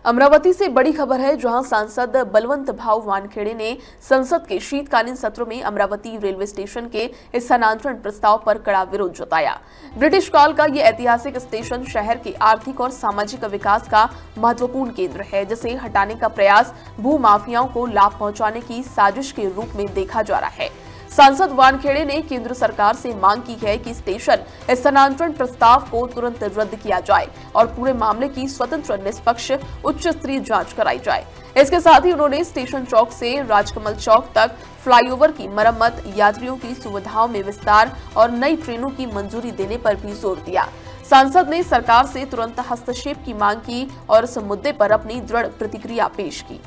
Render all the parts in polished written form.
अमरावती से बड़ी खबर है, जहां सांसद बलवंत भाऊ वानखेड़े ने संसद के शीतकालीन सत्र में अमरावती रेलवे स्टेशन के स्थानांतरण प्रस्ताव पर कड़ा विरोध जताया। ब्रिटिश काल का ये ऐतिहासिक स्टेशन शहर के आर्थिक और सामाजिक विकास का महत्वपूर्ण केंद्र है, जिसे हटाने का प्रयास भूमाफियाओं को लाभ पहुंचाने की साजिश के रूप में देखा जा रहा है। सांसद वानखेड़े ने केंद्र सरकार से मांग की है कि स्टेशन स्थानांतरण प्रस्ताव को तुरंत रद्द किया जाए और पूरे मामले की स्वतंत्र निष्पक्ष उच्च स्तरीय जांच कराई जाए। इसके साथ ही उन्होंने स्टेशन चौक से राजकमल चौक तक फ्लाईओवर की मरम्मत, यात्रियों की सुविधाओं में विस्तार और नई ट्रेनों की मंजूरी देने पर भी जोर दिया। सांसद ने सरकार से तुरंत हस्तक्षेप की मांग की और इस मुद्दे पर अपनी दृढ़ प्रतिक्रिया पेश की।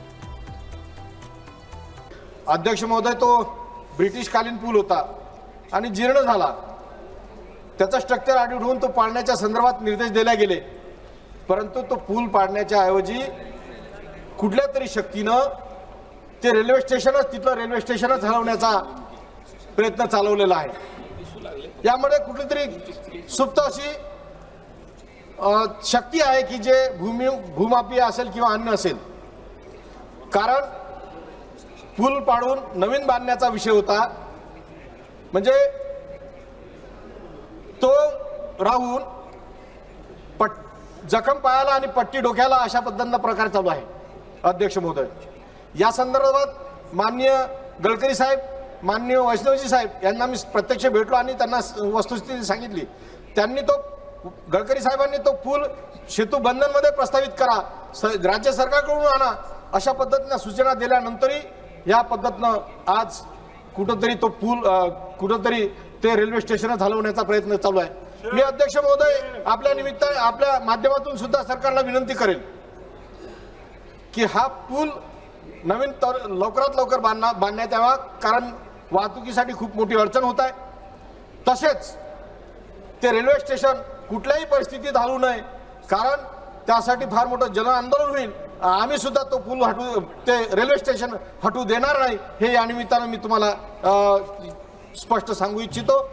अध्यक्ष महोदय, तो ब्रिटिश कालीन पूल होता आणि जीर्ण झाला। त्याचा स्ट्रक्चर आढळून तो पाडण्याच्या संदर्भात निर्देश दिले गेले, परंतु तो पूल पाडण्याच्या ऐवजी कुठल्या तरी शक्तीनं ते रेल्वे स्टेशनच हलवण्याचा प्रयत्न चालवलेला आहे। यामध्ये कुठलीतरी सुप्त अशी शक्ती आहे की जे भूमाफिया असेल किंवा अन्य असेल। कारण पूल पाडून नवीन बांधण्याचा विषय होता, म्हणजे तो राहून जखम पायाला आणि पट्टी डोक्याला अशा पद्धतीचा प्रकार चालू आहे। अध्यक्ष महोदय, या संदर्भात माननीय गडकरी साहेब, माननीय वैष्णवजी साहेब यांना मी प्रत्यक्ष भेटलो आणि त्यांना वस्तुस्थिती सांगितली। त्यांनी तो गडकरी साहेबांनी तो पूल सेतू बंधनमध्ये प्रस्तावित करा, राज्य सरकारकडून आणा अशा पद्धतीने सूचना दिल्यानंतरही या पद्धतीनं आज कुठंतरी तो पूल कुठंतरी ते रेल्वे स्टेशनच हलवण्याचा प्रयत्न चालू आहे। मी अध्यक्ष महोदय आपल्या निमित्ताने आपल्या माध्यमातून सुद्धा सरकारला विनंती करेन की हा पूल नवीन लवकरात लवकर बांधण्यात यावा, कारण वाहतुकीसाठी खूप मोठी अडचण होत आहे। तसेच ते रेल्वे स्टेशन कुठल्याही परिस्थितीत हलवू नये, कारण त्यासाठी फार मोठं जन आंदोलन होईल। आम्ही सुद्धा तो पूल हटू, ते रेल्वे स्टेशन हटू देणार नाही, हे या निमित्ताने मी तुम्हाला स्पष्ट सांगू इच्छितो।